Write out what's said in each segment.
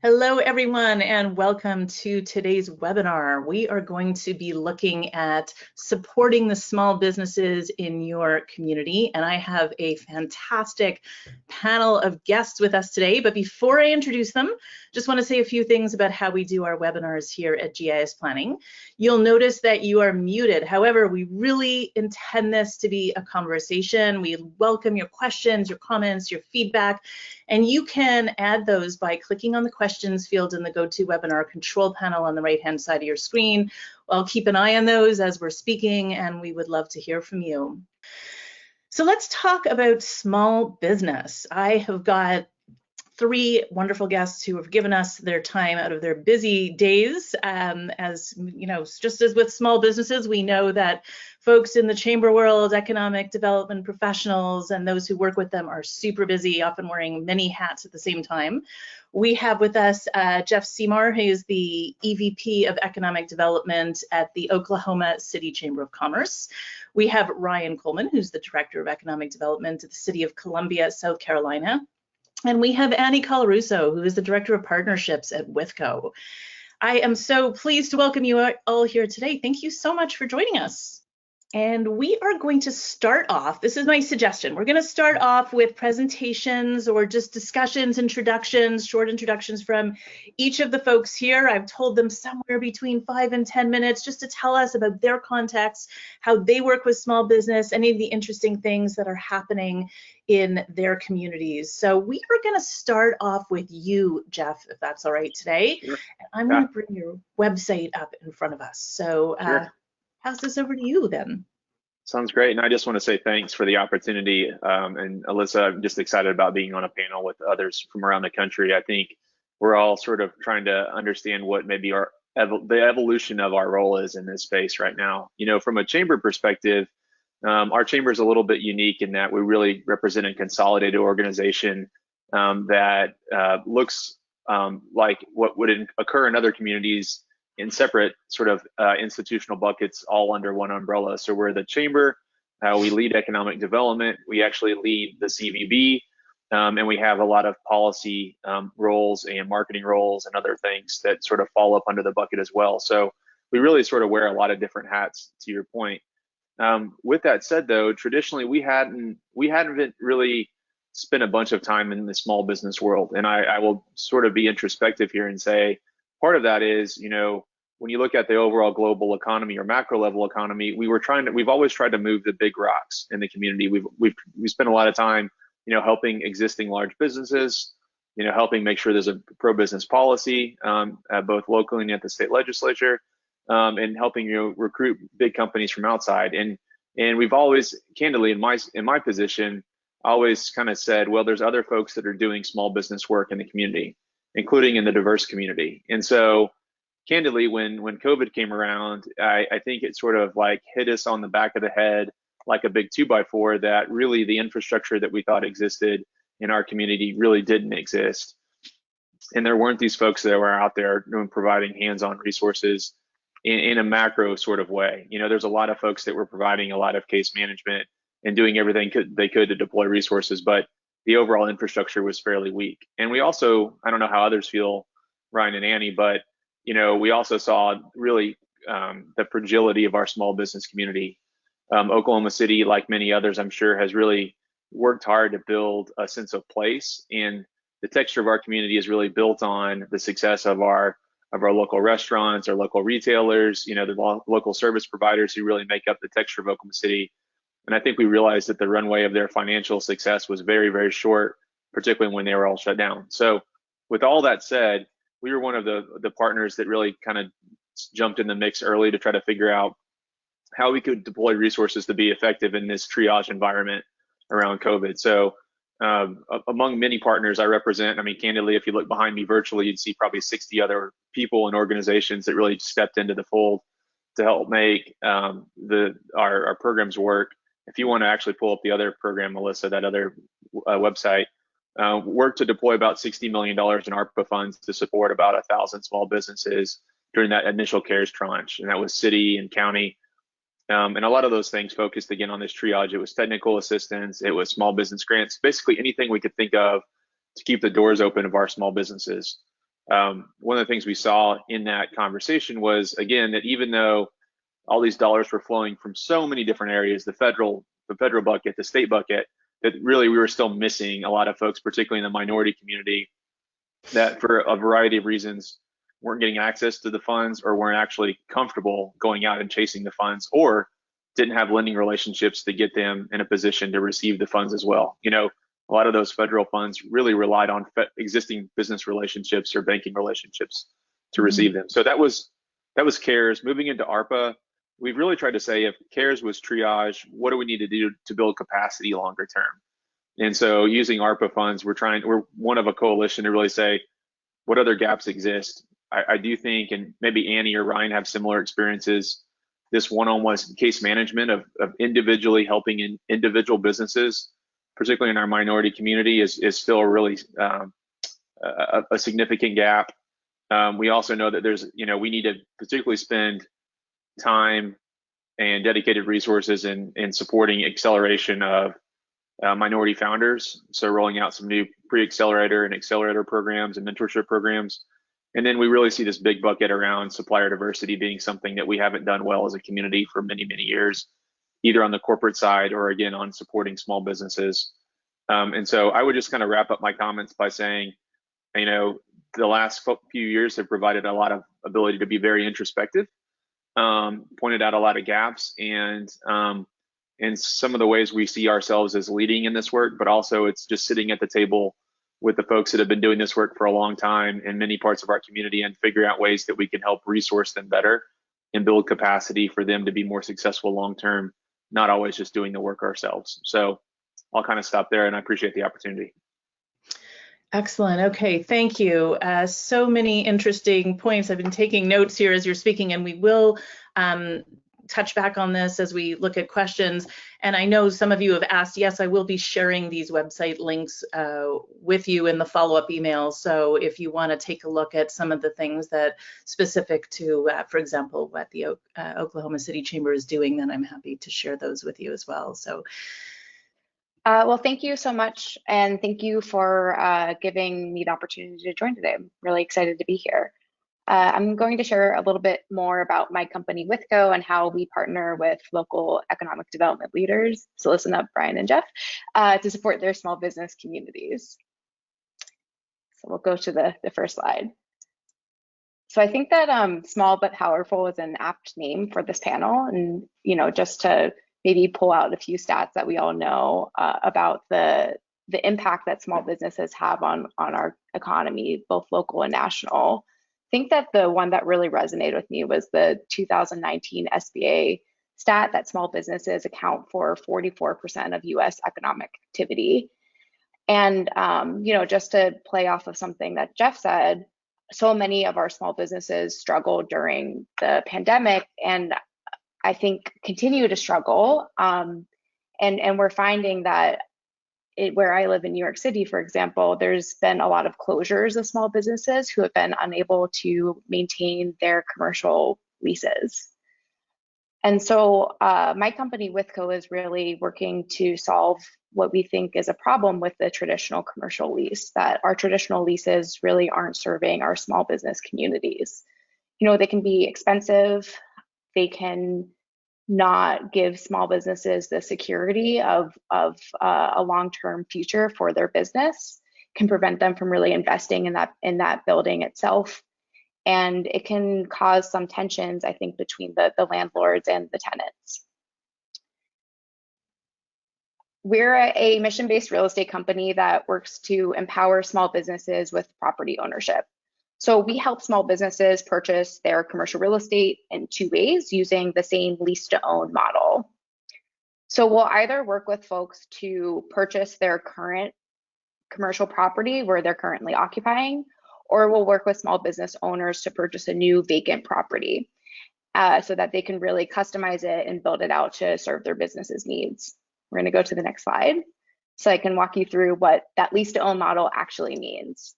Hello, everyone, and welcome to today's webinar. We are going to be looking at supporting the small businesses in your community, and I have a fantastic panel of guests with us today. But before I introduce them, just want to say a few things about how we do our webinars here at GIS Planning. You'll notice that you are muted. However, we really intend this to be a conversation. We welcome your questions, your comments, your feedback, and you can add those by clicking on the questions field in the GoToWebinar control panel on the right-hand side of your screen. I'll keep an eye on those as we're speaking, and we would love to hear from you. So let's talk about small business. I have got three wonderful guests who have given us their time out of their busy days. As you know, just as with small businesses, we know that folks in the chamber world, economic development professionals, and those who work with them are super busy, often wearing many hats at the same time. We have with us Jeff Seymour, who is the EVP of Economic Development at the Oklahoma City Chamber of Commerce. We have Ryan Coleman, who's the Director of Economic Development at the City of Columbia, South Carolina. And we have Annie Colarusso, who is the Director of Partnerships at withco. I am so pleased to welcome you all here today. Thank you so much for joining us. And we are going to start off, this is my suggestion, we're going to start off with presentations or just discussions, introductions, short introductions from each of the folks here. I've told them somewhere between 5 and 10 minutes just to tell us about their context, how they work with small business, any of the interesting things that are happening in their communities. So we are going to start off with you, Jeff, if that's all right today. Sure. I'm going to bring your website up in front of us. So Sure. pass this over to you then. Sounds great. And I just want to say thanks for the opportunity. And Alyssa, I'm just excited about being on a panel with others from around the country. I think we're all sort of trying to understand what maybe the evolution of our role is in this space right now. You know, from a chamber perspective, our chamber is a little bit unique in that we really represent a consolidated organization that looks like what would occur in other communities in separate sort of institutional buckets, all under one umbrella. So we're the chamber, we lead economic development, we actually lead the CVB, and we have a lot of policy roles and marketing roles and other things that sort of fall up under the bucket as well. So we really sort of wear a lot of different hats, to your point. With that said, though, traditionally we hadn't really spent a bunch of time in the small business world, and I will sort of be introspective here and say part of that is, you know, when you look at the overall global economy or macro level economy, we've always tried to move the big rocks in the community. We've spent a lot of time, you know, helping existing large businesses, you know, helping make sure there's a pro-business policy, both locally and at the state legislature, and helping, you know, recruit big companies from outside. And we've always, candidly, in my position, always kind of said, well, there's other folks that are doing small business work in the community, including in the diverse community. And so candidly, when COVID came around, I think it sort of like hit us on the back of the head like a big 2x4 that really the infrastructure that we thought existed in our community really didn't exist. And there weren't these folks that were out there providing hands-on resources in a macro sort of way. You know, there's a lot of folks that were providing a lot of case management and doing everything they could to deploy resources, but the overall infrastructure was fairly weak. And we also, I don't know how others feel, Ryan and Annie, but you know, we also saw really the fragility of our small business community. Oklahoma City, like many others, I'm sure, has really worked hard to build a sense of place, and the texture of our community is really built on the success of our local restaurants, our local retailers, you know, the local service providers who really make up the texture of Oklahoma City. And I think we realized that the runway of their financial success was very, very short, particularly when they were all shut down. So with all that said, we were one of the partners that really kind of jumped in the mix early to try to figure out how we could deploy resources to be effective in this triage environment around COVID. So among many partners I represent, I mean, candidly, if you look behind me virtually, you'd see probably 60 other people and organizations that really stepped into the fold to help make our programs work. If you want to actually pull up the other program, Melissa, that other website, worked to deploy about $60 million in ARPA funds to support about 1,000 small businesses during that initial CARES tranche, and that was city and county. And a lot of those things focused again on this triage. It was technical assistance, it was small business grants, basically anything we could think of to keep the doors open of our small businesses. one of the things we saw in that conversation was, again, that even though all these dollars were flowing from so many different areas, the federal bucket, the state bucket, that really we were still missing a lot of folks, particularly in the minority community, that for a variety of reasons weren't getting access to the funds or weren't actually comfortable going out and chasing the funds, or didn't have lending relationships to get them in a position to receive the funds as well. You know, a lot of those federal funds really relied on existing business relationships or banking relationships to receive them. So that was CARES. Moving into ARPA, we've really tried to say, if CARES was triage, what do we need to do to build capacity longer term? And so using ARPA funds, we're one of a coalition to really say, what other gaps exist? I do think, and maybe Annie or Ryan have similar experiences, this one-on-one case management of individually helping in individual businesses, particularly in our minority community, is still a really a significant gap. We also know that we need to particularly spend time and dedicated resources in supporting acceleration of minority founders. So rolling out some new pre-accelerator and accelerator programs and mentorship programs. And then we really see this big bucket around supplier diversity being something that we haven't done well as a community for many, many years, either on the corporate side or again on supporting small businesses. And so I would just kind of wrap up my comments by saying, the last few years have provided a lot of ability to be very introspective, pointed out a lot of gaps, and some of the ways we see ourselves as leading in this work, but also it's just sitting at the table with the folks that have been doing this work for a long time in many parts of our community and figure out ways that we can help resource them better and build capacity for them to be more successful long-term, not always just doing the work ourselves. So I'll kind of stop there, and I appreciate the opportunity. Excellent. Okay, thank you. So many interesting points. I've been taking notes here as you're speaking, and we will touch back on this as we look at questions. And I know some of you have asked, yes, I will be sharing these website links with you in the follow-up emails. So if you want to take a look at some of the things that specific to, for example, what the Oklahoma City Chamber is doing, then I'm happy to share those with you as well. So. Well, thank you so much. And thank you for giving me the opportunity to join today. I'm really excited to be here. I'm going to share a little bit more about my company, withco, and how we partner with local economic development leaders, so listen up, Brian and Jeff, to support their small business communities. So we'll go to the first slide. So I think that small but powerful is an apt name for this panel. And, just to maybe pull out a few stats that we all know about the impact that small businesses have on our economy, both local and national. I think that the one that really resonated with me was the 2019 SBA stat that small businesses account for 44% of US economic activity. And, just to play off of something that Jeff said, so many of our small businesses struggled during the pandemic, and I think continue to struggle. And we're finding that where I live in New York City, for example, there's been a lot of closures of small businesses who have been unable to maintain their commercial leases. And so my company, withco, is really working to solve what we think is a problem with the traditional commercial lease, that our traditional leases really aren't serving our small business communities. They can be expensive. They can not give small businesses the security of a long-term future for their business, can prevent them from really investing in that building itself. And it can cause some tensions, I think, between the landlords and the tenants. We're a mission-based real estate company that works to empower small businesses with property ownership. So we help small businesses purchase their commercial real estate in two ways using the same lease-to-own model. So we'll either work with folks to purchase their current commercial property where they're currently occupying, or we'll work with small business owners to purchase a new vacant property so that they can really customize it and build it out to serve their business's needs. We're going to go to the next slide so I can walk you through what that lease-to-own model actually means.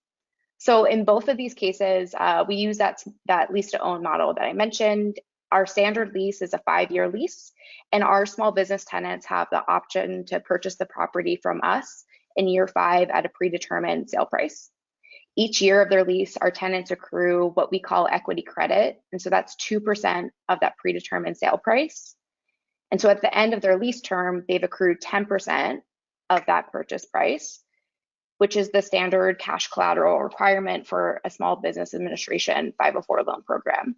So in both of these cases, we use that lease-to-own model that I mentioned. Our standard lease is a 5-year lease, and our small business tenants have the option to purchase the property from us in year 5 at a predetermined sale price. Each year of their lease, our tenants accrue what we call equity credit. And so that's 2% of that predetermined sale price. And so at the end of their lease term, they've accrued 10% of that purchase price, which is the standard cash collateral requirement for a small business administration 504 loan program.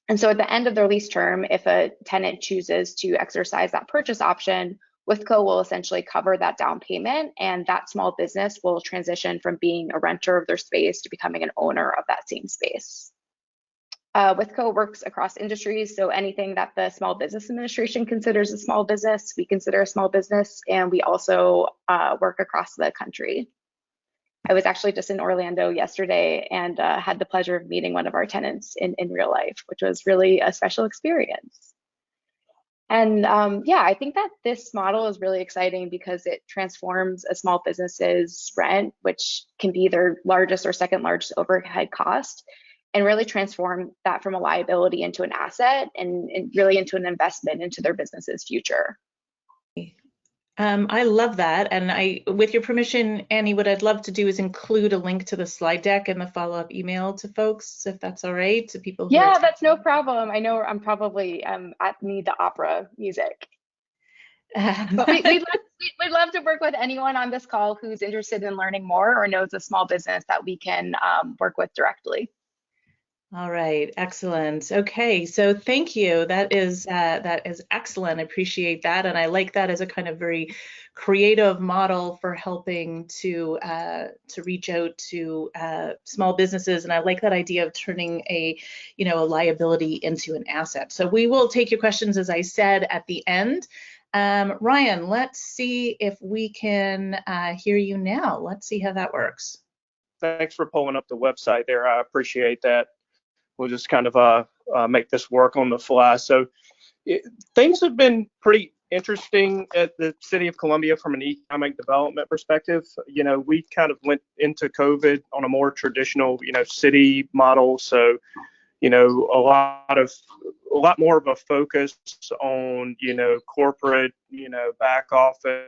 And so at the end of their lease term, if a tenant chooses to exercise that purchase option, withco will essentially cover that down payment, and that small business will transition from being a renter of their space to becoming an owner of that same space. Withco works across industries, so anything that the Small Business Administration considers a small business, we consider a small business, and we also work across the country. I was actually just in Orlando yesterday and had the pleasure of meeting one of our tenants in real life, which was really a special experience. And yeah, I think that this model is really exciting because it transforms a small business's rent, which can be their largest or second largest overhead cost, and really transform that from a liability into an asset and really into an investment into their business's future. I love that. And with your permission, Annie, what I'd love to do is include a link to the slide deck and the follow-up email to folks, if that's all right, to people who Yeah, that's no problem. I know I'm probably need the opera music. But we'd love to work with anyone on this call who's interested in learning more or knows a small business that we can work with directly. All right, excellent. Okay, so thank you. That is excellent. I appreciate that, and I like that as a kind of very creative model for helping to reach out to small businesses. And I like that idea of turning a liability into an asset. So we will take your questions, as I said, at the end. Ryan, let's see if we can hear you now. Let's see how that works. Thanks for pulling up the website there. I appreciate that. We'll just kind of make this work on the fly. So things have been pretty interesting at the City of Columbia from an economic development perspective. We kind of went into COVID on a more traditional, city model. So, a lot more of a focus on, corporate, back office,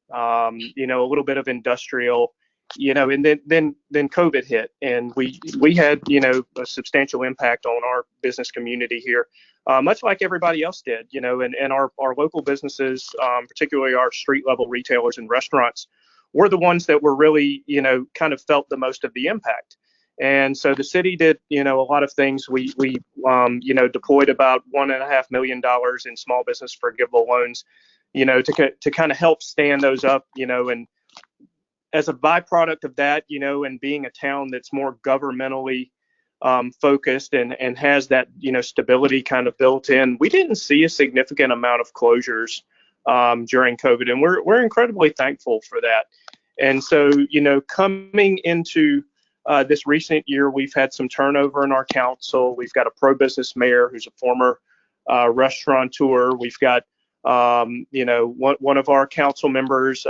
a little bit of industrial. And then COVID hit, and we had a substantial impact on our business community here, much like everybody else did. And our local businesses, particularly our street level retailers and restaurants, were the ones that were really kind of felt the most of the impact. And so the city did a lot of things. We deployed about $1.5 million in small business forgivable loans, to kind of help stand those up, and as a byproduct of that, and being a town that's more governmentally focused and has that, stability kind of built in, we didn't see a significant amount of closures during COVID, and we're incredibly thankful for that. And so, coming into this recent year, we've had some turnover in our council. We've got a pro-business mayor who's a former restaurateur. We've got one of our council members,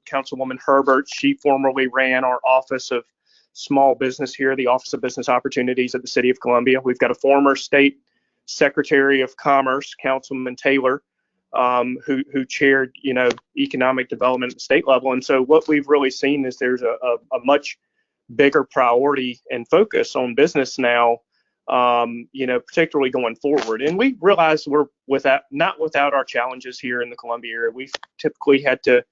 Councilwoman Herbert, she formerly ran our Office of Small Business here, the Office of Business Opportunities at the City of Columbia. We've got a former State Secretary of Commerce, Councilman Taylor, who chaired, economic development at the state level. And so what we've really seen is there's a much bigger priority and focus on business now, particularly going forward. And we realize we're not without our challenges here in the Columbia area. We've typically had to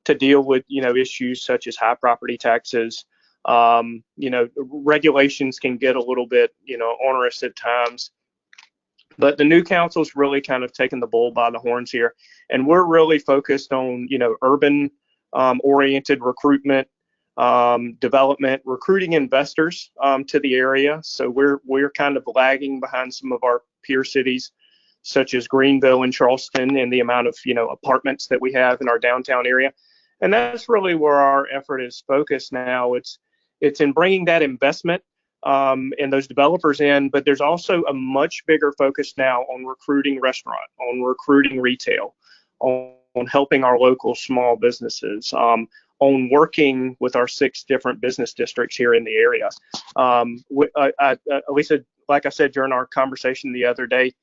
deal with, issues such as high property taxes. Regulations can get a little bit, onerous at times. But the new council's really kind of taken the bull by the horns here. And we're really focused on, urban oriented recruitment, development, recruiting investors to the area. So we're kind of lagging behind some of our peer cities, such as Greenville and Charleston, and the amount of apartments that we have in our downtown area. And that's really where our effort is focused now. It's in bringing that investment and those developers in, but there's also a much bigger focus now on recruiting restaurant, on recruiting retail, on helping our local small businesses, on working with our 6 different business districts here in the area. Alissa, like I said during our conversation the other day,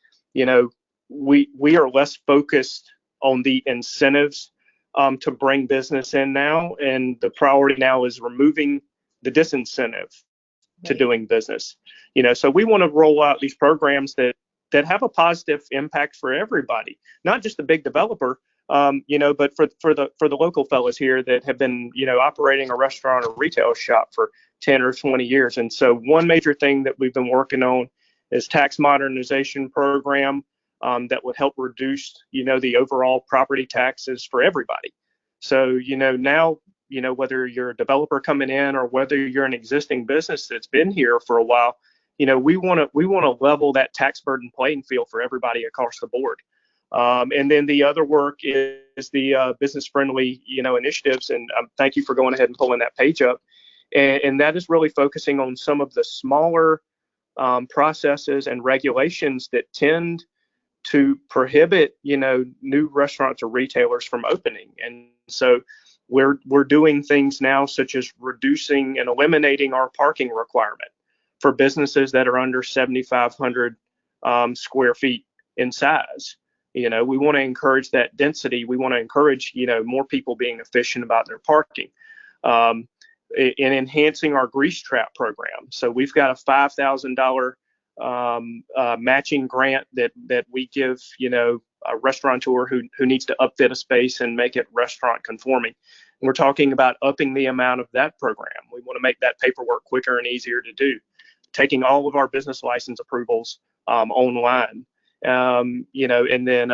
we are less focused on the incentives to bring business in now, and the priority now is removing the disincentive to doing business. So we want to roll out these programs that have a positive impact for everybody, not just the big developer, but for the local fellas here that have been, operating a restaurant or retail shop for 10 or 20 years. And so one major thing that we've been working on is tax modernization program that would help reduce, the overall property taxes for everybody. So, now, whether you're a developer coming in or whether you're an existing business that's been here for a while, we want to level that tax burden playing field for everybody across the board. And then the other work is the business-friendly, initiatives. And thank you for going ahead and pulling that page up. And that is really focusing on some of the smaller processes and regulations that tend to prohibit, new restaurants or retailers from opening. And so we're doing things now such as reducing and eliminating our parking requirement for businesses that are under 7,500 square feet in size. We want to encourage that density. We want to encourage, more people being efficient about their parking. In enhancing our grease trap program. So we've got a $5,000 matching grant that we give, a restaurateur who needs to upfit a space and make it restaurant conforming. And we're talking about upping the amount of that program. We want to make that paperwork quicker and easier to do, taking all of our business license approvals online. And then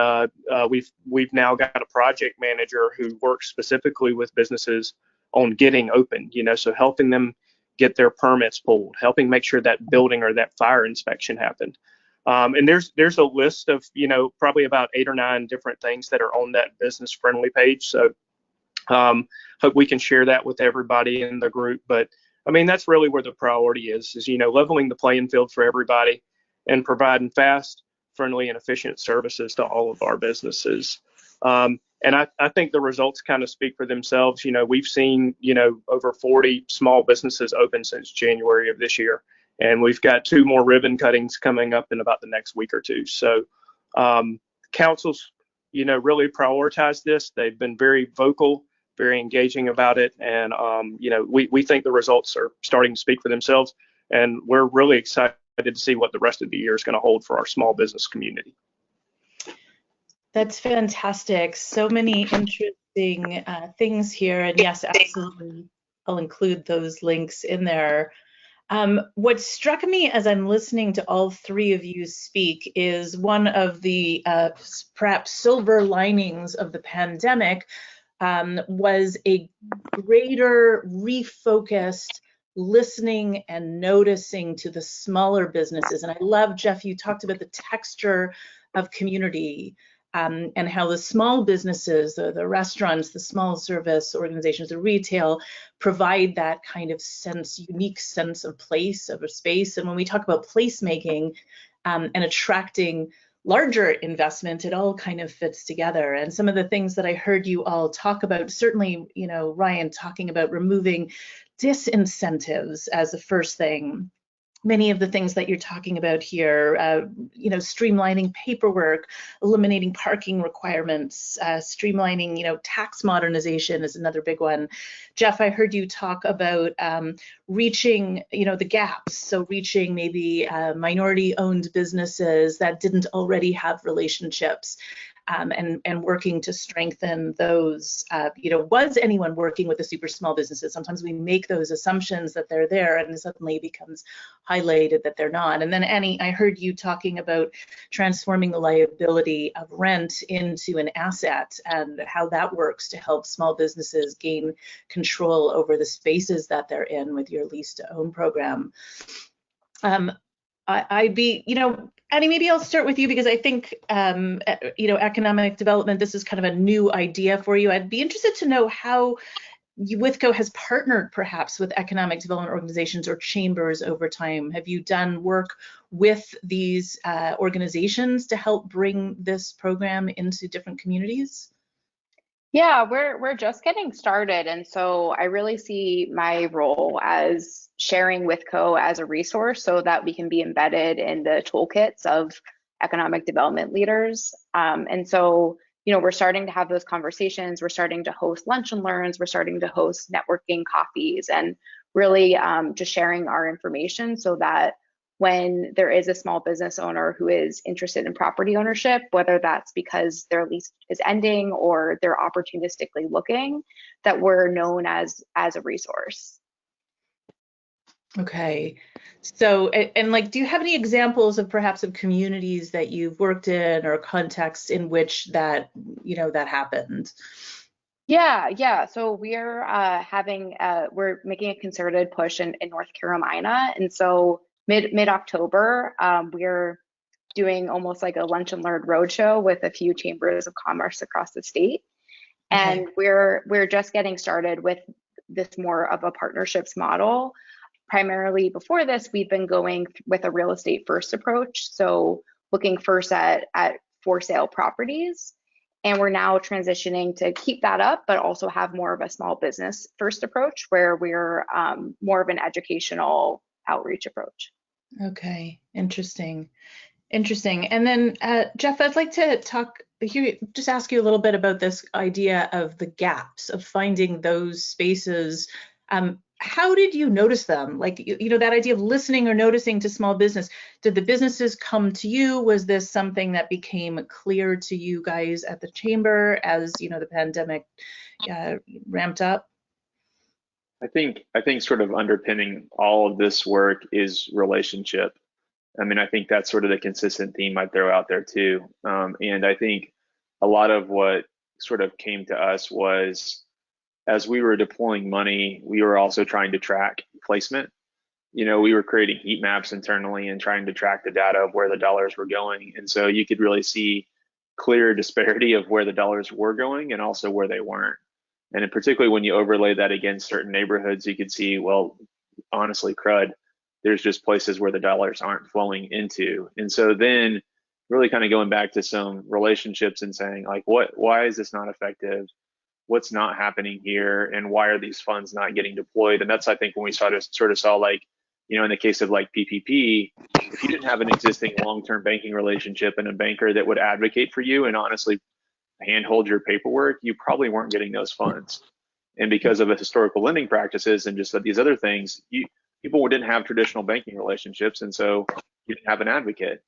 we've now got a project manager who works specifically with businesses on getting open, so helping them get their permits pulled, helping make sure that building or that fire inspection happened. And there's a list of, probably about 8 or 9 different things that are on that business friendly page. So hope we can share that with everybody in the group. But I mean, that's really where the priority is, leveling the playing field for everybody and providing fast, friendly, and efficient services to all of our businesses. And I think the results kind of speak for themselves. We've seen, over 40 small businesses open since January of this year. And we've got 2 more ribbon cuttings coming up in about the next week or 2. So councils, really prioritize this. They've been very vocal, very engaging about it. And, we think the results are starting to speak for themselves. And we're really excited to see what the rest of the year is going to hold for our small business community. That's fantastic. So many interesting things here. And yes, absolutely, I'll include those links in there. What struck me as I'm listening to all 3 of you speak is one of the perhaps silver linings of the pandemic was a greater refocused listening and noticing to the smaller businesses. And I love, Jeff, you talked about the texture of community. And how the small businesses, the restaurants, the small service organizations, the retail provide that kind of unique sense of place, of a space. And when we talk about placemaking and attracting larger investment, it all kind of fits together. And some of the things that I heard you all talk about, certainly, Ryan talking about removing disincentives as the first thing. Many of the things that you're talking about here, streamlining paperwork, eliminating parking requirements, streamlining, tax modernization is another big one. Jeff, I heard you talk about reaching, the gaps. So reaching maybe minority-owned businesses that didn't already have relationships. And working to strengthen those, was anyone working with the super small businesses? Sometimes we make those assumptions that they're there and suddenly it becomes highlighted that they're not. And then Annie, I heard you talking about transforming the liability of rent into an asset and how that works to help small businesses gain control over the spaces that they're in with your lease to own program. I'd be, Annie, maybe I'll start with you because I think, economic development, this is kind of a new idea for you. I'd be interested to know how withco has partnered perhaps with economic development organizations or chambers over time. Have you done work with these organizations to help bring this program into different communities? Yeah, we're just getting started. And so I really see my role as sharing withco as a resource so that we can be embedded in the toolkits of economic development leaders. And so we're starting to have those conversations. We're starting to host lunch and learns. We're starting to host networking coffees, and really just sharing our information so that when there is a small business owner who is interested in property ownership, whether that's because their lease is ending or they're opportunistically looking, that we're known as a resource. Okay. So, and like, do you have any examples of perhaps of communities that you've worked in or contexts in which that, that happened? Yeah. So we're we're making a concerted push in North Carolina. And so mid-October, we're doing almost like a lunch and learn roadshow with a few chambers of commerce across the state. Okay. And we're just getting started with this more of a partnerships model. Primarily before this, we've been going with a real estate first approach. So looking first at for sale properties. And we're now transitioning to keep that up, but also have more of a small business first approach where we're more of an educational outreach approach. Okay, interesting. And then Jeff, I'd like to just ask you a little bit about this idea of the gaps, of finding those spaces. How did you notice them? Like, that idea of listening or noticing to small business. Did the businesses come to you? Was this something that became clear to you guys at the chamber as, the pandemic ramped up? I think sort of underpinning all of this work is relationship. I mean, I think that's sort of the consistent theme I'd throw out there too. And I think a lot of what sort of came to us was, as we were deploying money, we were also trying to track placement. We were creating heat maps internally and trying to track the data of where the dollars were going. And so you could really see clear disparity of where the dollars were going and also where they weren't. And particularly when you overlay that against certain neighborhoods, you could see, well, honestly, crud, there's just places where the dollars aren't flowing into. And so then really kind of going back to some relationships and saying, like, why is this not effective? What's not happening here, and why are these funds not getting deployed? And that's, I think, when we sort of saw, like, in the case of like PPP, if you didn't have an existing long-term banking relationship and a banker that would advocate for you and honestly handhold your paperwork, you probably weren't getting those funds. And because of the historical lending practices and just these other things, people didn't have traditional banking relationships, and so you didn't have an advocate.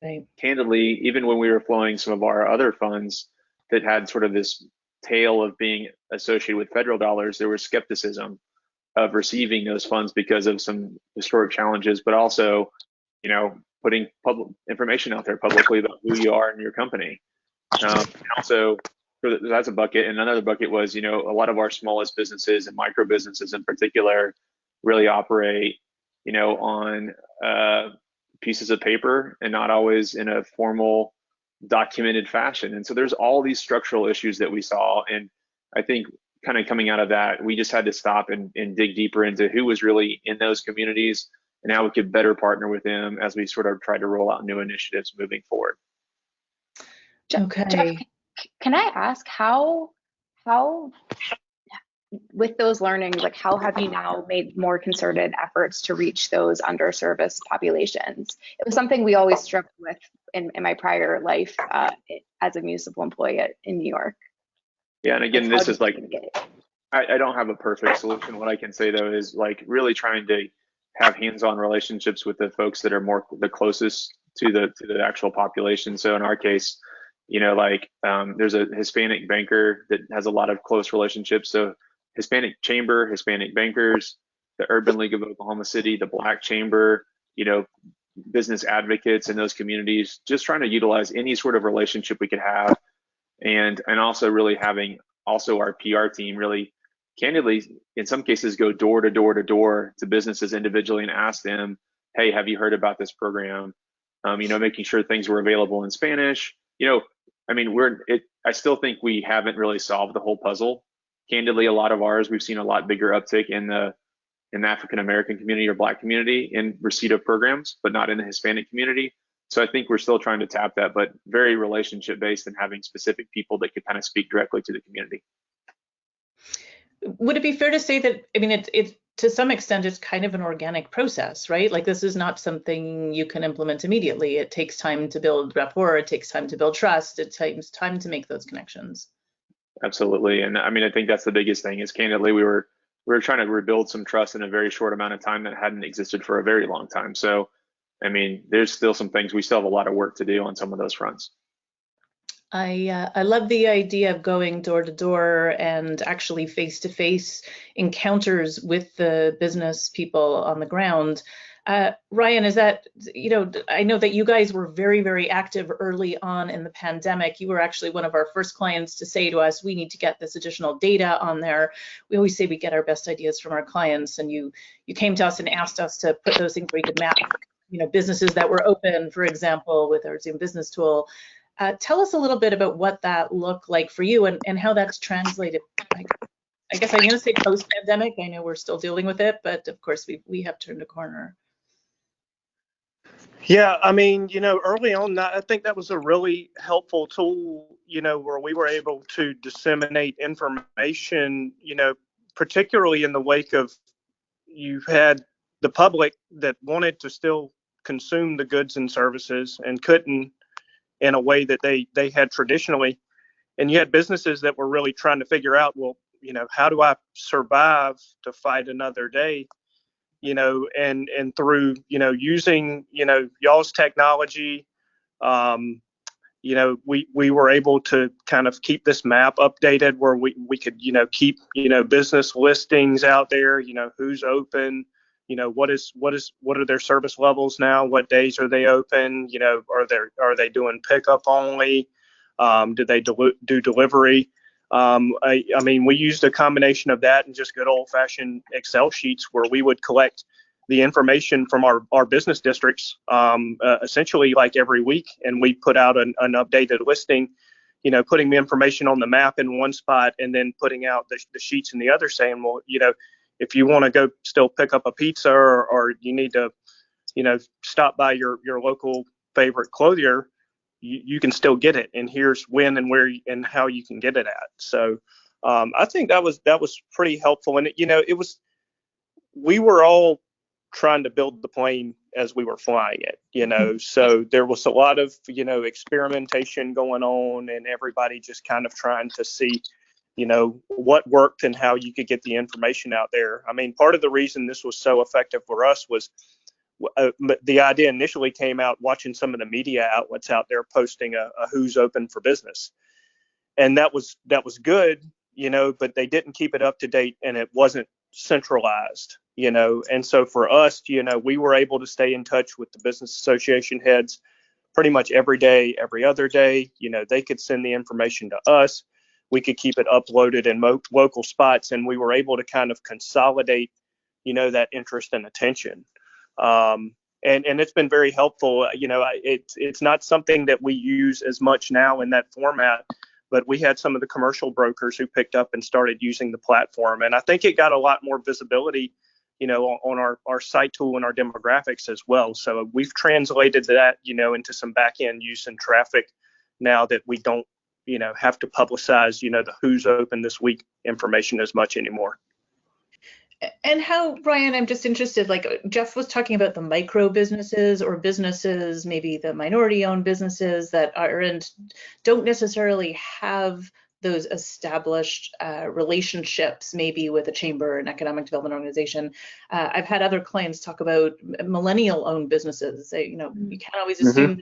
Right. Candidly, even when we were flowing some of our other funds that had sort of this tail of being associated with federal dollars, there was skepticism of receiving those funds because of some historic challenges, but also, putting public information out there publicly about who you are and your company. Also, that's a bucket. And another bucket was, a lot of our smallest businesses and micro businesses in particular really operate, on pieces of paper and not always in a formal documented fashion. And so there's all these structural issues that we saw. And I think kind of coming out of that, we just had to stop and dig deeper into who was really in those communities and how we could better partner with them as we sort of tried to roll out new initiatives moving forward. Okay. Jeff, can I ask how with those learnings, like how have you now made more concerted efforts to reach those underserviced populations? It was something we always struggled with in my prior life as a municipal employee in New York. Yeah, and again, this is like, I don't have a perfect solution. What I can say though is like really trying to have hands-on relationships with the folks that are the closest to the actual population. So in our case, there's a Hispanic banker that has a lot of close relationships. So Hispanic Chamber, Hispanic bankers, the Urban League of Oklahoma City, the Black Chamber, business advocates in those communities, just trying to utilize any sort of relationship we could have. And also really having also our PR team really candidly, in some cases, go door to door to businesses individually and ask them, hey, have you heard about this program? Making sure things were available in Spanish. I still think we haven't really solved the whole puzzle. Candidly, a lot of ours, we've seen a lot bigger uptick in the African American community or Black community in receipt of programs, but not in the Hispanic community. So I think we're still trying to tap that, but very relationship based and having specific people that could kind of speak directly to the community. Would it be fair to say that, it's to some extent, it's kind of an organic process, right? Like this is not something you can implement immediately. It takes time to build rapport. It takes time to build trust. It takes time to make those connections. Absolutely. And I mean, I think that's the biggest thing is candidly, we were trying to rebuild some trust in a very short amount of time that hadn't existed for a very long time. So, I mean, there's still some things, we still have a lot of work to do on some of those fronts. I love the idea of going door to door and actually face-to-face encounters with the business people on the ground. Ryan, is that, I know that you guys were very, very active early on in the pandemic. You were actually one of our first clients to say to us, we need to get this additional data on there. We always say we get our best ideas from our clients, and you came to us and asked us to put those things where you could map, businesses that were open, for example, with our Zoom business tool. Tell us a little bit about what that looked like for you and how that's translated. I guess I'm going to say post-pandemic. I know we're still dealing with it, but of course we have turned a corner. Yeah, I mean, early on, I think that was a really helpful tool, where we were able to disseminate information, particularly in the wake of you had the public that wanted to still consume the goods and services and couldn't in a way that they had traditionally. And you had businesses that were really trying to figure out, well, how do I survive to fight another day? And through, using, y'all's technology, we were able to kind of keep this map updated where we could, keep, business listings out there, who's open, what are their service levels now? What days are they open? Are they doing pickup only? Do they do delivery? I mean, we used a combination of that and just good old fashioned Excel sheets where we would collect the information from our business districts, essentially like every week. And we put out an updated listing, putting the information on the map in one spot and then putting out the sheets in the other saying, well, if you want to go still pick up a pizza or you need to, stop by your local favorite clothier, you can still get it. And here's when and where and how you can get it at. So I think that was pretty helpful. And, we were all trying to build the plane as we were flying it, so there was a lot of, experimentation going on and everybody just kind of trying to see, what worked and how you could get the information out there. I mean, part of the reason this was so effective for us was the idea initially came out watching some of the media outlets out there posting a who's open for business. And that was good, but they didn't keep it up to date and it wasn't centralized, and so for us, we were able to stay in touch with the business association heads pretty much every day, every other day. They could send the information to us. We could keep it uploaded in local spots, and we were able to kind of consolidate, that interest and attention. And it's been very helpful. It's not something that we use as much now in that format, but we had some of the commercial brokers who picked up and started using the platform. And I think it got a lot more visibility, on our site tool and our demographics as well. So we've translated that, into some back end use and traffic now that we don't, have to publicize, the who's open this week information as much anymore. And how, Ryan, I'm just interested, like Jeff was talking about the micro businesses or businesses, maybe the minority owned businesses that don't necessarily have those established relationships, maybe with a chamber, an economic development organization. I've had other clients talk about millennial owned businesses. You can't always assume,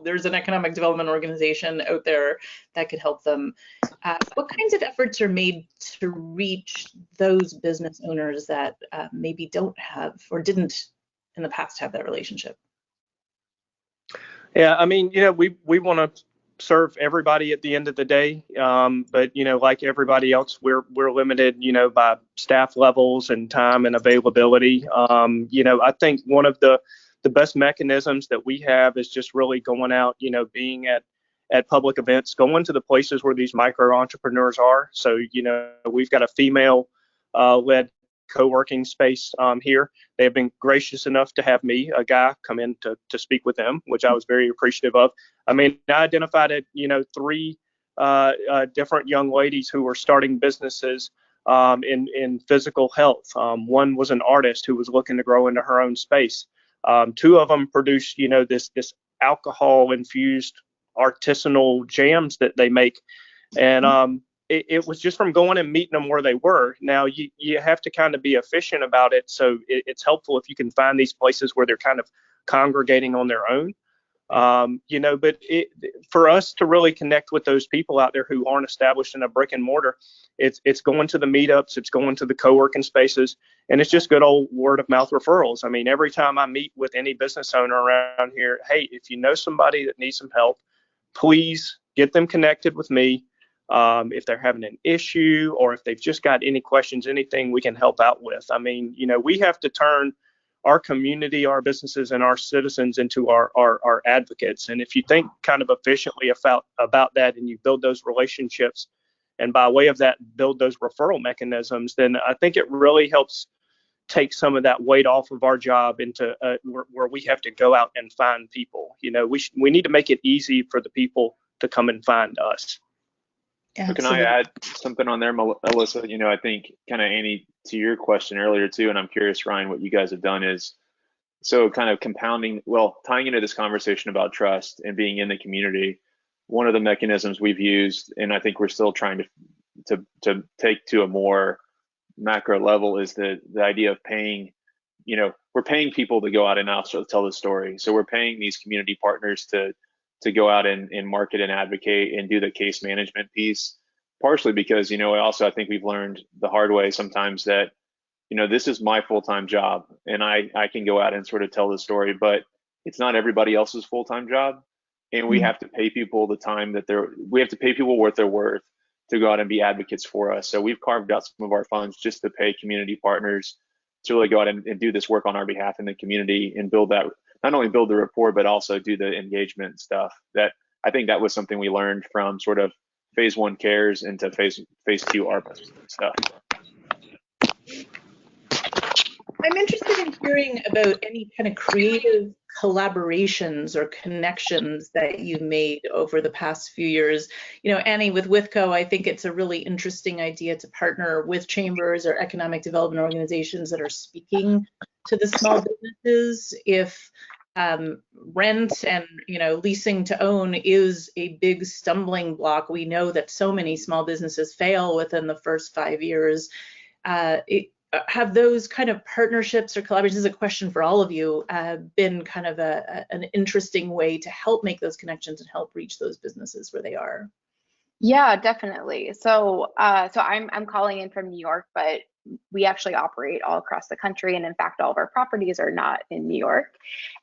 there's an economic development organization out there that could help them. What kinds of efforts are made to reach those business owners that maybe don't have or didn't in the past have that relationship? Yeah, I mean, we want to serve everybody at the end of the day, but like everybody else, we're limited, by staff levels and time and availability. I think one of the best mechanisms that we have is just really going out, being at public events, going to the places where these micro entrepreneurs are. So, we've got a female led co-working space here. They have been gracious enough to have me, a guy, come in to speak with them, which I was very appreciative of. I mean, I identified 3 different young ladies who were starting businesses in physical health. One was an artist who was looking to grow into her own space. Two of them produced, this alcohol infused artisanal jams that they make, and it was just from going and meeting them where they were. Now you have to kind of be efficient about it, so it's helpful if you can find these places where they're kind of congregating on their own. But for us to really connect with those people out there who aren't established in a brick and mortar, it's going to the meetups, it's going to the co-working spaces, and it's just good old word of mouth referrals. I mean, every time I meet with any business owner around here, hey, if you know somebody that needs some help, please get them connected with me. If they're having an issue or if they've just got any questions, anything we can help out with. I mean, we have to turn our community, our businesses, and our citizens into our advocates. And if you think kind of efficiently about that, and you build those relationships, and by way of that, build those referral mechanisms, then I think it really helps take some of that weight off of our job into where we have to go out and find people. We need to make it easy for the people to come and find us. So can I add something on there, Alissa? I think kind of, Annie, to your question earlier too, and I'm curious, Ryan, what you guys have done is, so kind of tying into this conversation about trust and being in the community, one of the mechanisms we've used, and I think we're still trying to take to a more macro level, is the idea of paying, we're paying people to go out and also tell the story. So we're paying these community partners to go out and market and advocate and do the case management piece, partially because, I think we've learned the hard way sometimes that, this is my full-time job and I can go out and sort of tell the story, but it's not everybody else's full-time job. And we have to pay people the time that we have to pay people what they're worth to go out and be advocates for us. So we've carved out some of our funds just to pay community partners to really go out and do this work on our behalf in the community and not only build the rapport, but also do the engagement stuff. That I think that was something we learned from sort of phase 1 cares into phase 2 ARPA stuff. I'm interested in hearing about any kind of creative collaborations or connections that you've made over the past few years. Annie, with withco, I think it's a really interesting idea to partner with chambers or economic development organizations that are speaking to the small businesses. If rent and leasing to own is a big stumbling block, we know that so many small businesses fail within the first 5 years. Have those kind of partnerships or collaborations, this is a question for all of you, been kind of an interesting way to help make those connections and help reach those businesses where they are? Yeah, definitely. So I'm calling in from New York, but we actually operate all across the country, and in fact, all of our properties are not in New York.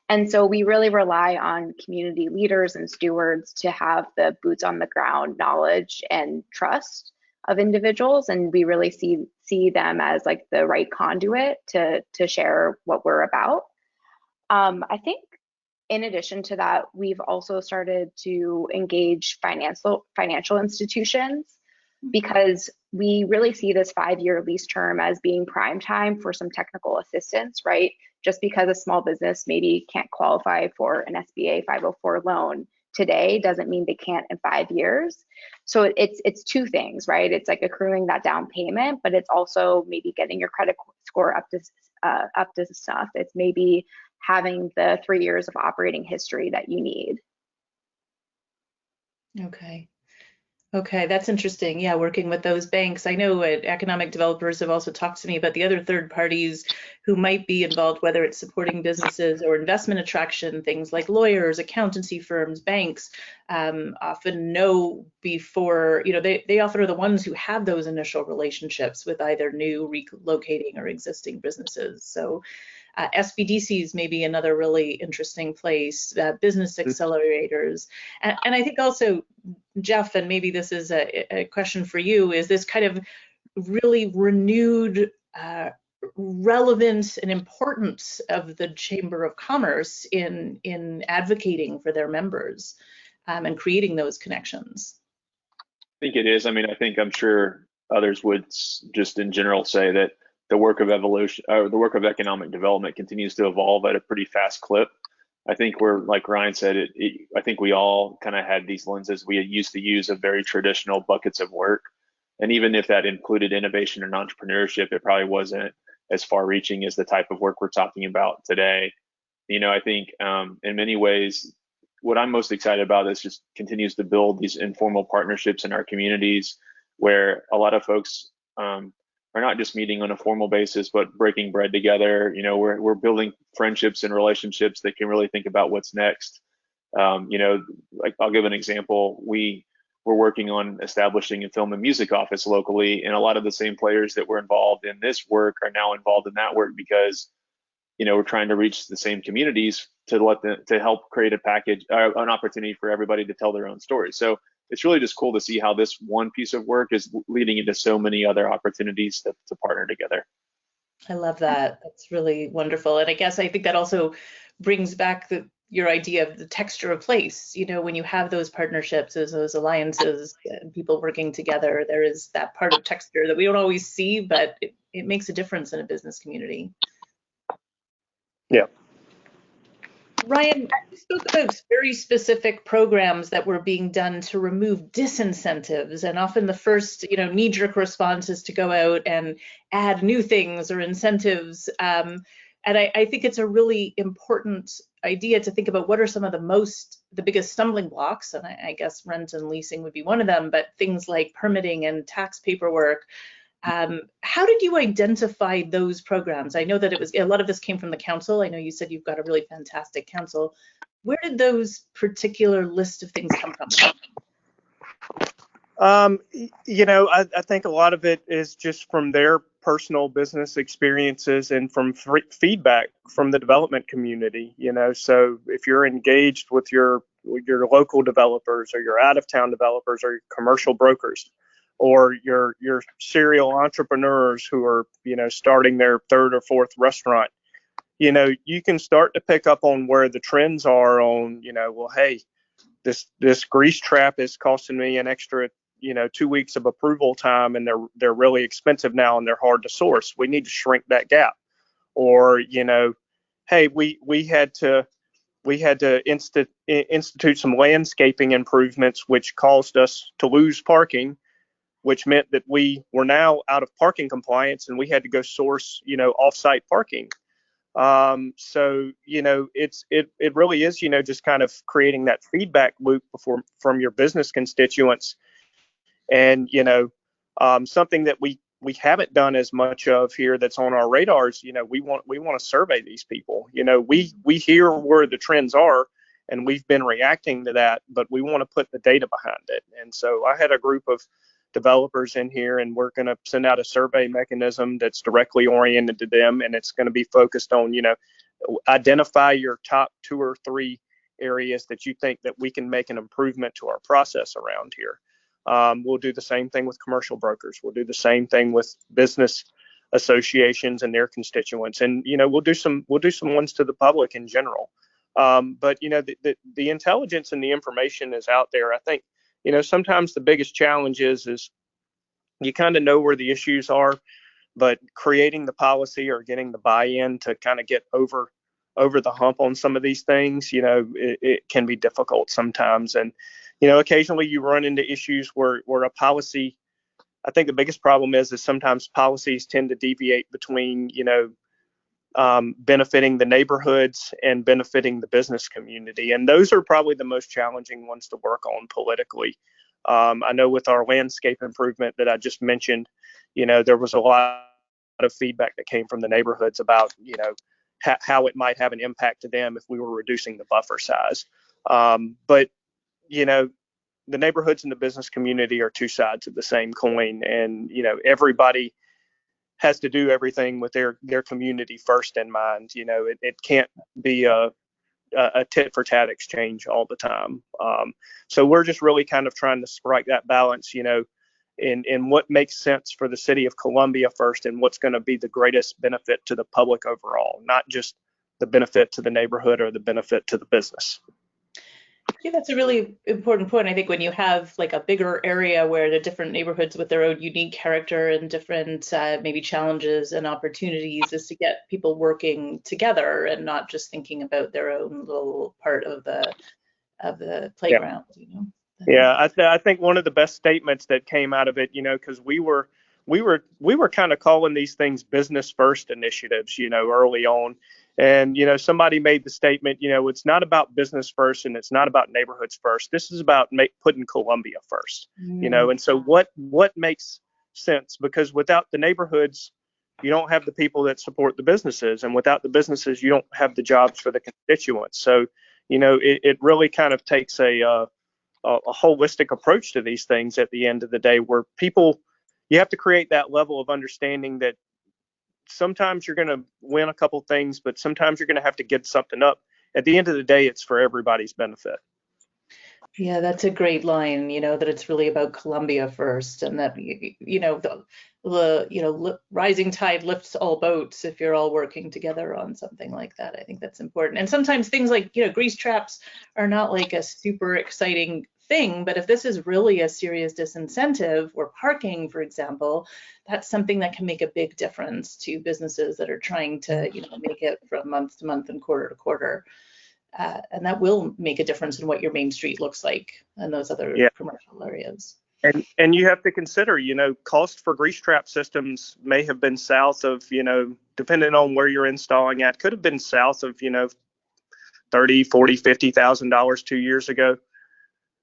And so we really rely on community leaders and stewards to have the boots on the ground knowledge and trust of individuals, and we really see them as like the right conduit to share what we're about. I think in addition to that, we've also started to engage financial institutions, because we really see this 5-year lease term as being prime time for some technical assistance, right? Just because a small business maybe can't qualify for an SBA 504 loan today doesn't mean they can't in 5 years. So it's two things, right? It's like accruing that down payment, but it's also maybe getting your credit score up to snuff. It's maybe having the 3 years of operating history that you need. Okay, that's interesting. Yeah, working with those banks. I know economic developers have also talked to me about the other third parties who might be involved, whether it's supporting businesses or investment attraction, things like lawyers, accountancy firms, banks, often know before, they often are the ones who have those initial relationships with either new, relocating, or existing businesses. So SBDCs may be another really interesting place, business accelerators. And I think also, Jeff, and maybe this is a question for you, is this kind of really renewed relevance and importance of the Chamber of Commerce in advocating for their members and creating those connections? I think it is. I mean, I'm sure others would just in general say that the work of evolution, or the work of economic development, continues to evolve at a pretty fast clip. I think we're, like Ryan said, I think we all kind of had these lenses we used to use of very traditional buckets of work. And even if that included innovation and entrepreneurship, it probably wasn't as far reaching as the type of work we're talking about today. I think in many ways, what I'm most excited about is just continues to build these informal partnerships in our communities where a lot of folks are not just meeting on a formal basis, but breaking bread together. We're building friendships and relationships that can really think about what's next. Like I'll give an example. We're working on establishing a film and music office locally, and a lot of the same players that were involved in this work are now involved in that work because we're trying to reach the same communities to help create a package, an opportunity for everybody to tell their own stories. So it's really just cool to see how this one piece of work is leading into so many other opportunities to partner together. I love that. That's really wonderful. And I guess I think that also brings back your idea of the texture of place. When you have those partnerships, those alliances, and people working together, there is that part of texture that we don't always see, but it makes a difference in a business community. Yeah. Ryan, you spoke about very specific programs that were being done to remove disincentives, and often the first, knee-jerk response is to go out and add new things or incentives. And I think it's a really important idea to think about what are some of the biggest stumbling blocks, and I guess rent and leasing would be one of them, but things like permitting and tax paperwork. How did you identify those programs? I know that a lot of this came from the council. I know you said you've got a really fantastic council. Where did those particular list of things come from? I think a lot of it is just from their personal business experiences and from feedback from the development community. So if you're engaged with your local developers or your out-of-town developers or your commercial brokers, or your serial entrepreneurs who are, starting their third or fourth restaurant, you can start to pick up on where the trends are on, well, hey, this grease trap is costing me an extra, 2 weeks of approval time, and they're really expensive now and they're hard to source. We need to shrink that gap. Or, hey, we had to institute some landscaping improvements, which caused us to lose parking, which meant that we were now out of parking compliance and we had to go source, off-site parking. So, it really is, just kind of creating that feedback loop from your business constituents. And, something that we haven't done as much of here that's on our radars, we want to survey these people. We hear where the trends are and we've been reacting to that, but we want to put the data behind it. And so I had a group of developers in here, and we're going to send out a survey mechanism that's directly oriented to them, and it's going to be focused on, identify your top 2 or 3 areas that you think that we can make an improvement to our process around here. We'll do the same thing with commercial brokers. We'll do the same thing with business associations and their constituents, and we'll do some ones to the public in general. But the intelligence and the information is out there. I think sometimes the biggest challenge is you kind of know where the issues are, but creating the policy or getting the buy-in to kind of get over the hump on some of these things, it can be difficult sometimes. And, occasionally you run into issues where a policy, I think the biggest problem is sometimes policies tend to deviate between, benefiting the neighborhoods and benefiting the business community. And those are probably the most challenging ones to work on politically. I know with our landscape improvement that I just mentioned, there was a lot of feedback that came from the neighborhoods about, how it might have an impact to them if we were reducing the buffer size. But, the neighborhoods and the business community are two sides of the same coin. And, everybody has to do everything with their community first in mind. It can't be a tit for tat exchange all the time. So we're just really kind of trying to strike that balance, in what makes sense for the city of Columbia first, and what's going to be the greatest benefit to the public overall, not just the benefit to the neighborhood or the benefit to the business. Yeah, that's a really important point. I think when you have like a bigger area where the different neighborhoods with their own unique character and different maybe challenges and opportunities, is to get people working together and not just thinking about their own little part of the playground. Yeah, I think one of the best statements that came out of it, because we were kind of calling these things business first initiatives, early on. And, somebody made the statement, it's not about business first and it's not about neighborhoods first. This is about putting Columbia first, and so what makes sense? Because without the neighborhoods, you don't have the people that support the businesses. And without the businesses, you don't have the jobs for the constituents. So, it really kind of takes a holistic approach to these things at the end of the day, where you have to create that level of understanding that sometimes you're going to win a couple things, but sometimes you're going to have to give something up. At the end of the day, it's for everybody's benefit. Yeah, that's a great line, that it's really about Columbia first, and that, the rising tide lifts all boats if you're all working together on something like that. I think that's important. And sometimes things like, grease traps are not like a super exciting thing, but if this is really a serious disincentive, or parking, for example, that's something that can make a big difference to businesses that are trying to, make it from month to month and quarter to quarter. And that will make a difference in what your main street looks like in those other commercial areas. And you have to consider, cost for grease trap systems may have been south of, depending on where you're installing at, could have been south of, $30,000, $40,000, $50,000 2 years ago.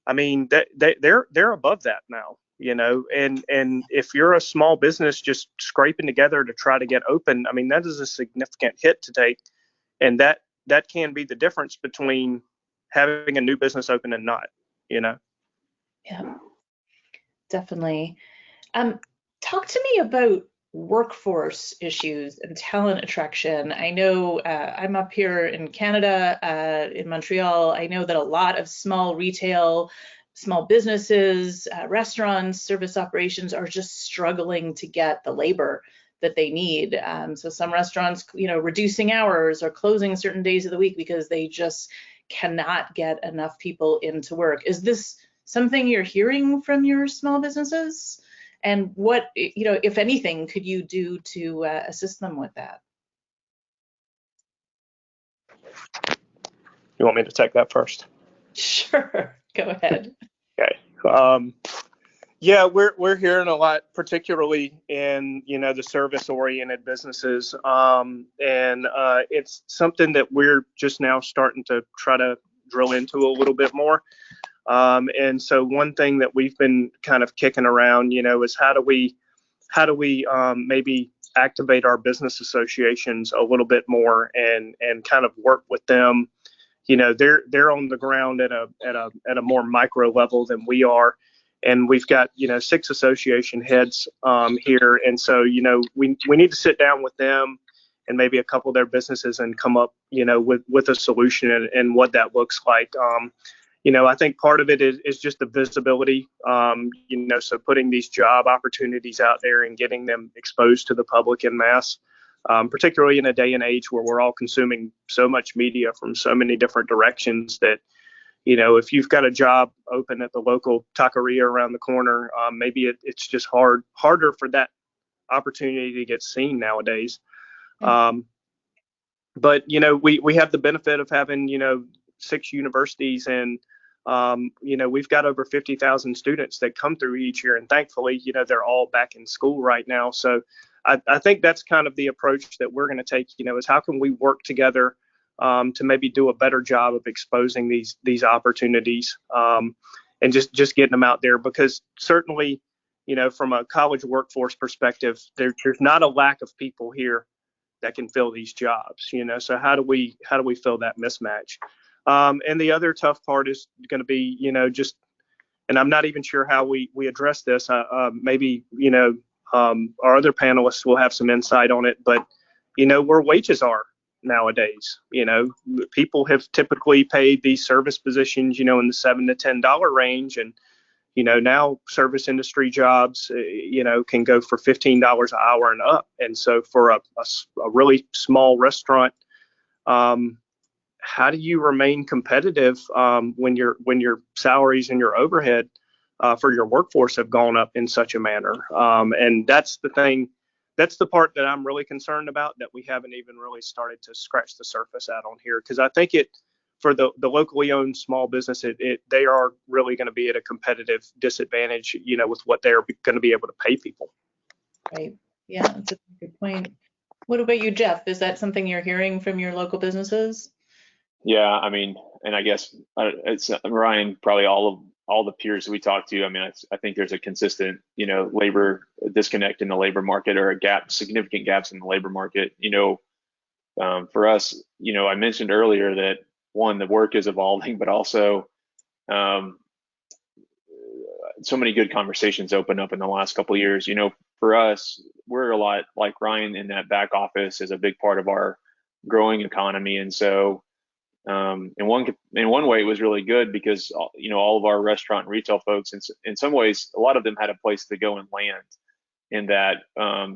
I mean, they're above that now, and if you're a small business just scraping together to try to get open, I mean, that is a significant hit to take, and that can be the difference between having a new business open and not, Yeah, definitely. Talk to me about workforce issues and talent attraction. I know I'm up here in Canada, in Montreal. I know that a lot of small retail, small businesses, restaurants, service operations are just struggling to get the labor that they need. So some restaurants, reducing hours or closing certain days of the week because they just cannot get enough people into work. Is this something you're hearing from your small businesses? And what, if anything, could you do to assist them with that? You want me to take that first? Sure, go ahead. Okay. Yeah, we're hearing a lot, particularly in the service-oriented businesses, and it's something that we're just now starting to try to drill into a little bit more. And so one thing that we've been kind of kicking around, is how do we maybe activate our business associations a little bit more and kind of work with them. They're on the ground at a more micro level than we are. And we've got, 6 association heads here. And so, we need to sit down with them and maybe a couple of their businesses and come up, with a solution and what that looks like. I think part of it is just the visibility, so putting these job opportunities out there and getting them exposed to the public en masse, particularly in a day and age where we're all consuming so much media from so many different directions that, if you've got a job open at the local taqueria around the corner, maybe it's just harder for that opportunity to get seen nowadays. But, we have the benefit of having, 6 universities and, we've got over 50,000 students that come through each year. And thankfully, they're all back in school right now. So I think that's kind of the approach that we're going to take, is how can we work together to maybe do a better job of exposing these opportunities and just getting them out there, because certainly, from a college workforce perspective, there's not a lack of people here that can fill these jobs, so how do we fill that mismatch? And the other tough part is going to be, and I'm not even sure how we address this. Maybe, our other panelists will have some insight on it, but, where wages are nowadays, people have typically paid these service positions, in the $7 to $10 range. And, now service industry jobs, can go for $15 an hour and up. And so for a really small restaurant, how do you remain competitive when your salaries and your overhead for your workforce have gone up in such a manner? And that's the thing. That's the part that I'm really concerned about, that we haven't even really started to scratch the surface out on here, because I think for the locally owned small business, they are really going to be at a competitive disadvantage, with what they're going to be able to pay people. Right. Yeah, that's a good point. What about you, Jeff? Is that something you're hearing from your local businesses? Yeah, I mean, and I guess it's Ryan, probably all the peers that we talk to. I mean, I think there's a consistent, labor disconnect in the labor market, or a gap, significant gaps in the labor market. For us, I mentioned earlier that one, the work is evolving, but also so many good conversations opened up in the last couple of years. For us, we're a lot like Ryan in that back office is a big part of our growing economy, and so. In one way, it was really good because all of our restaurant and retail folks, in some ways, a lot of them had a place to go and land, in that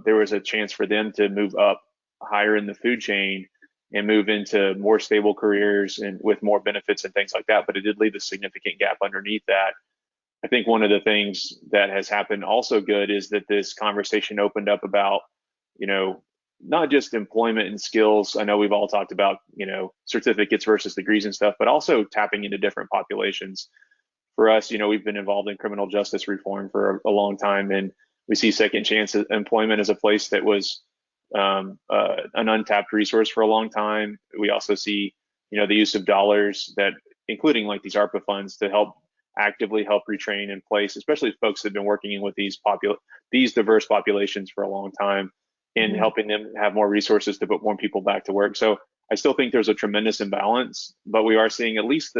there was a chance for them to move up higher in the food chain and move into more stable careers and with more benefits and things like that. But it did leave a significant gap underneath that. I think one of the things that has happened also good is that this conversation opened up about, not just employment and skills. I know we've all talked about, certificates versus degrees and stuff, but also tapping into different populations. For us, we've been involved in criminal justice reform for a long time, and we see second chance employment as a place that was an untapped resource for a long time. We also see, the use of dollars that, including like these ARPA funds, to actively help retrain in place, especially folks that have been working with these diverse populations for a long time, and helping them have more resources to put more people back to work. So I still think there's a tremendous imbalance, but we are seeing at least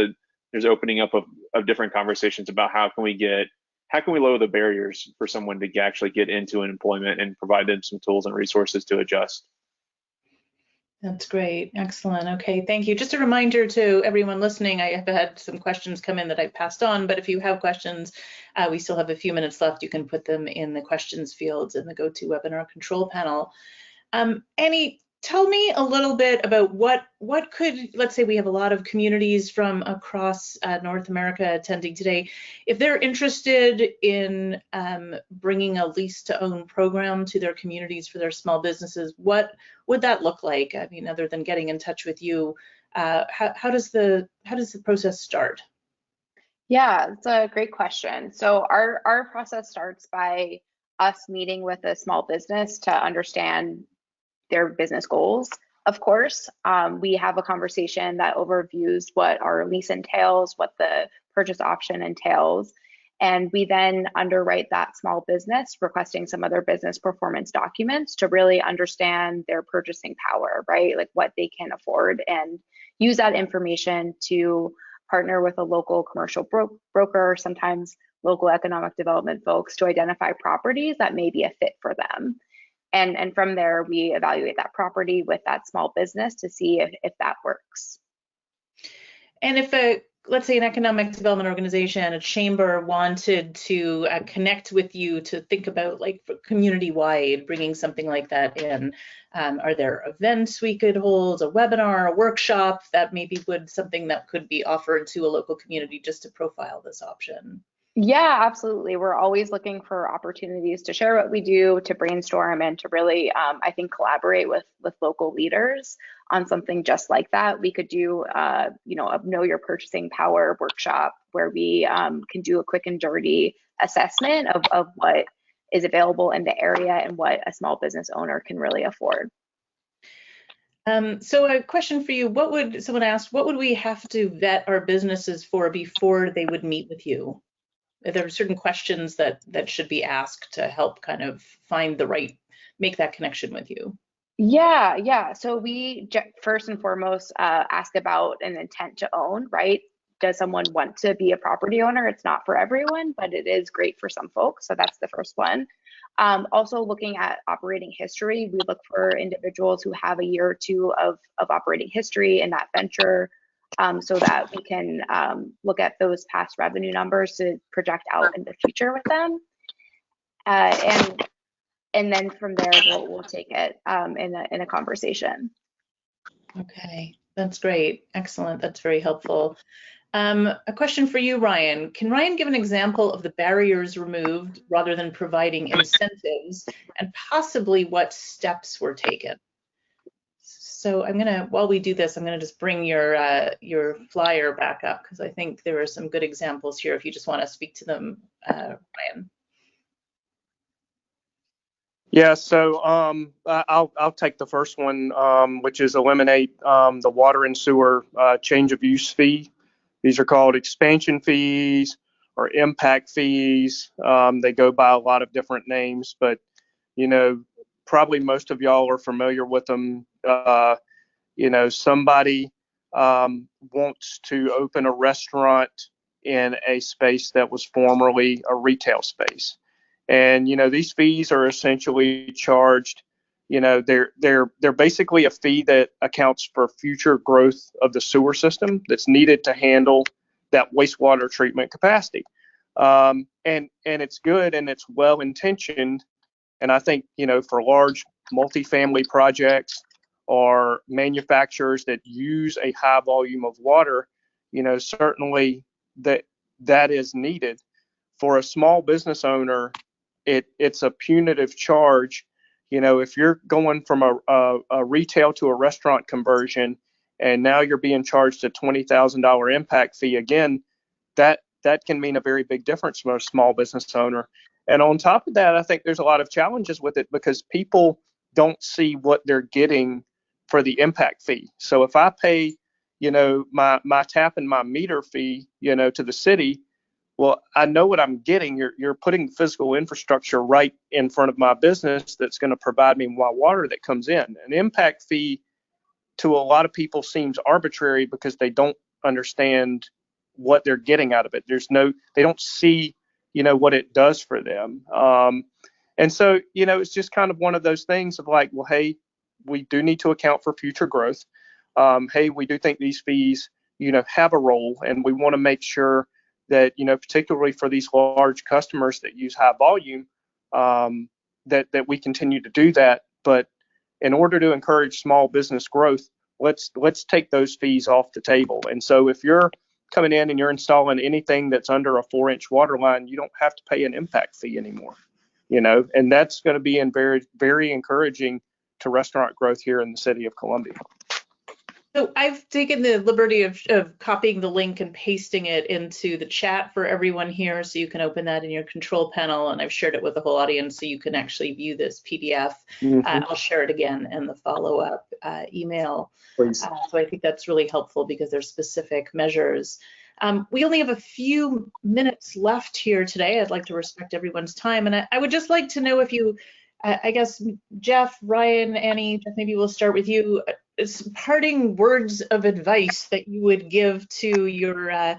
there's opening up of different conversations about how can we lower the barriers for someone to actually get into an employment and provide them some tools and resources to adjust. That's great. Excellent. Okay, thank you. Just a reminder to everyone listening, I have had some questions come in that I passed on, but if you have questions, we still have a few minutes left. You can put them in the questions fields in the GoToWebinar control panel. Annie, tell me a little bit about what could, let's say we have a lot of communities from across North America attending today. If they're interested in bringing a lease to own program to their communities for their small businesses, what would that look like? I mean, other than getting in touch with you, how does the process start? Yeah, that's a great question. So our process starts by us meeting with a small business to understand their business goals. Of course, we have a conversation that overviews what our lease entails, what the purchase option entails, and we then underwrite that small business, requesting some of their business performance documents to really understand their purchasing power, right? Like what they can afford, and use that information to partner with a local commercial broker, sometimes local economic development folks, to identify properties that may be a fit for them. And from there, we evaluate that property with that small business to see if that works. And if let's say an economic development organization, a chamber wanted to connect with you to think about like community-wide, bringing something like that in, are there events we could hold, a webinar, a workshop that maybe something that could be offered to a local community just to profile this option? Yeah, absolutely. We're always looking for opportunities to share what we do, to brainstorm, and to really, I think, collaborate with local leaders on something just like that. We could do, a Know Your Purchasing Power workshop where we can do a quick and dirty assessment of what is available in the area and what a small business owner can really afford. So a question for you, someone asked, what would we have to vet our businesses for before they would meet with you? Are there certain questions that should be asked to help kind of make that connection with you? Yeah. So we first and foremost ask about an intent to own, right? Does someone want to be a property owner? It's not for everyone, but it is great for some folks. So that's the first one. Also looking at operating history, we look for individuals who have a year or two of operating history in that venture, so that we can look at those past revenue numbers to project out in the future with them. And then from there, we'll take it in a conversation. Okay, that's great. Excellent. That's very helpful. A question for you, Ryan. Can Ryan give an example of the barriers removed rather than providing incentives, and possibly what steps were taken? So while we do this, I'm gonna just bring your flyer back up because I think there are some good examples here if you just want to speak to them, Ryan. Yeah, so I'll take the first one, which is eliminate the water and sewer change of use fee. These are called expansion fees or impact fees. They go by a lot of different names, but probably most of y'all are familiar with them. Somebody wants to open a restaurant in a space that was formerly a retail space. And these fees are essentially charged. They're basically a fee that accounts for future growth of the sewer system that's needed to handle that wastewater treatment capacity. And it's good and it's well intentioned. And I think for large multifamily projects or manufacturers that use a high volume of water, certainly that is needed. For a small business owner, it's a punitive charge. If you're going from a retail to a restaurant conversion, and now you're being charged a $20,000 impact fee, again, that can mean a very big difference for a small business owner. And on top of that, I think there's a lot of challenges with it because people don't see what they're getting for the impact fee. So if I pay, my tap and my meter fee, to the city, well, I know what I'm getting. You're putting physical infrastructure right in front of my business that's going to provide me my water that comes in. An impact fee to a lot of people seems arbitrary because they don't understand what they're getting out of it. They don't see, what it does for them. And so, it's just kind of one of those things of like, well, hey, we do need to account for future growth. Hey, we do think these fees, have a role, and we want to make sure that, particularly for these large customers that use high volume, that we continue to do that. But in order to encourage small business growth, let's take those fees off the table. And so if you're coming in and you're installing anything that's under a 4-inch water line, you don't have to pay an impact fee anymore, and that's going to be very, very encouraging to restaurant growth here in the city of Columbia. So I've taken the liberty of copying the link and pasting it into the chat for everyone here, so you can open that in your control panel, and I've shared it with the whole audience so you can actually view this PDF. Mm-hmm. I'll share it again in the follow-up email. Please. So I think that's really helpful because there's specific measures. We only have a few minutes left here today. I'd like to respect everyone's time, and I would just like to know if you, I guess, Jeff, Ryan, Annie, Jeff, maybe we'll start with you. Parting words of advice that you would give to your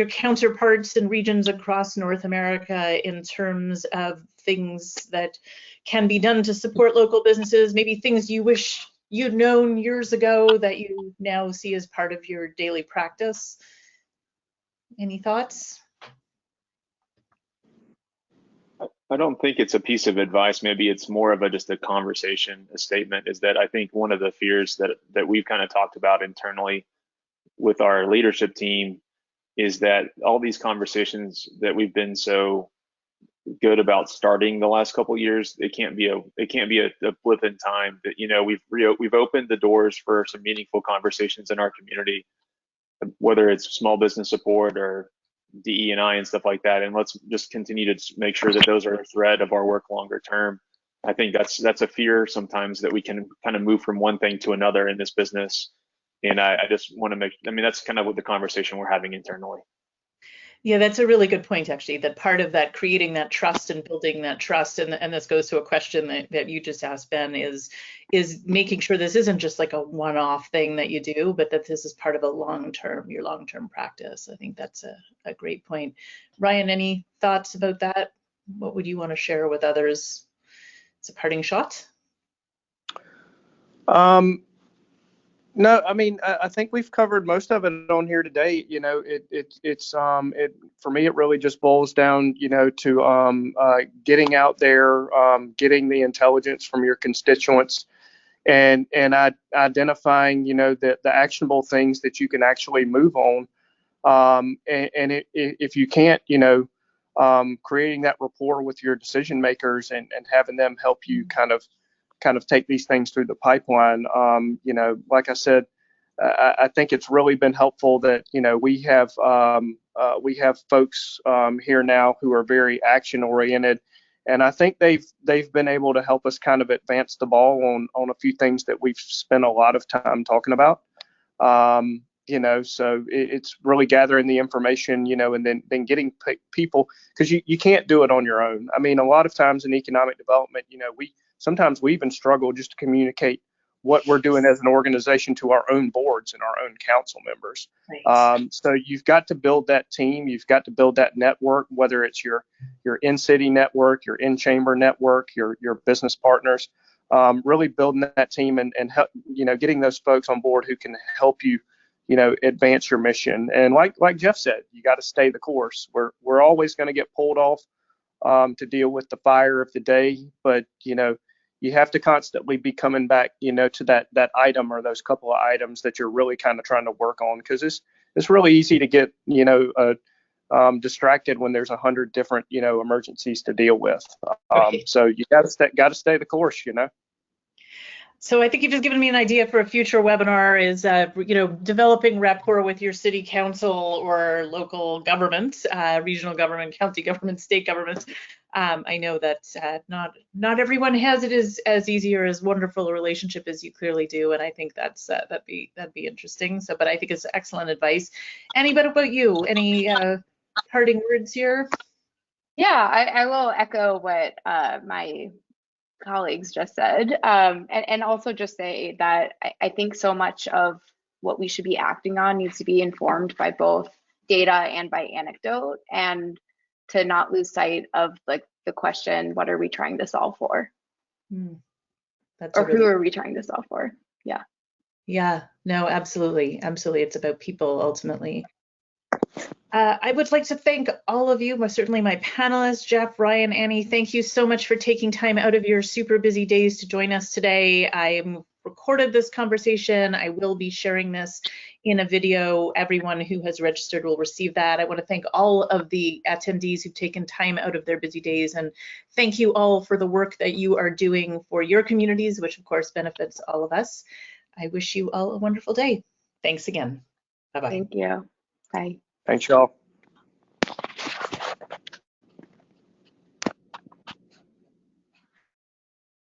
counterparts in regions across North America in terms of things that can be done to support local businesses, maybe things you wish you'd known years ago that you now see as part of your daily practice. Any thoughts? I don't think it's a piece of advice. Maybe it's more of just a conversation, a statement, is that I think one of the fears that we've kind of talked about internally with our leadership team is that all these conversations that we've been so good about starting the last couple of years, it can't be a blip in time. That we've opened the doors for some meaningful conversations in our community, whether it's small business support or DE&I and stuff like that, and let's just continue to make sure that those are a thread of our work longer term. I think that's a fear sometimes that we can kind of move from one thing to another in this business, and I just want to that's kind of what the conversation we're having internally. Yeah, that's a really good point, actually, that part of that creating that trust and building that trust, and this goes to a question that you just asked, Ben, is making sure this isn't just like a one-off thing that you do, but that this is part of your long-term practice. I think that's a great point. Ryan, any thoughts about that? What would you want to share with others? It's a parting shot. No, I think we've covered most of it on here today. For me, it really just boils down, to getting out there, getting the intelligence from your constituents, and identifying, the actionable things that you can actually move on. If you can't, creating that rapport with your decision makers and having them help you kind of kind of take these things through the pipeline. You know, like I said, I think it's really been helpful that, you know, we have folks here now who are very action oriented, and I think they've been able to help us kind of advance the ball on a few things that we've spent a lot of time talking about. You know, so it's really gathering the information, you know, and then getting people, because you can't do it on your own. I mean, a lot of times in economic development, you know, sometimes we even struggle just to communicate what we're doing as an organization to our own boards and our own council members. Right. So you've got to build that team. You've got to build that network, whether it's your in-city network, your in-chamber network, your business partners, really building that team and help, you know, getting those folks on board who can help you, you know, advance your mission. And like Jeff said, you got to stay the course. We're always going to get pulled off to deal with the fire of the day, but, you know, you have to constantly be coming back, you know, to that item or those couple of items that you're really kind of trying to work on, because it's really easy to get, you know, distracted when there's 100 different, you know, emergencies to deal with. So you got to stay the course, you know. So I think you've just given me an idea for a future webinar is, you know, developing rapport with your city council or local government, regional government, county government, state government. I know that not everyone has it as easy or as wonderful a relationship as you clearly do, and I think that'd be interesting. So, but I think it's excellent advice. Annie, what about you? Any parting words here? Yeah, I will echo what my colleagues just said, and also just say that I think so much of what we should be acting on needs to be informed by both data and by anecdote, and to not lose sight of like the question, what are we trying to solve for? Or who are we trying to solve for? Yeah. Yeah, no, absolutely. It's about people ultimately. I would like to thank all of you, certainly my panelists, Jeff, Ryan, Annie. Thank you so much for taking time out of your super busy days to join us today. I recorded this conversation. I will be sharing this in a video. Everyone who has registered will receive that. I want to thank all of the attendees who've taken time out of their busy days, and thank you all for the work that you are doing for your communities, which of course benefits all of us. I wish you all a wonderful day. Thanks again. Bye-bye. Thank you. Bye. Thanks, y'all.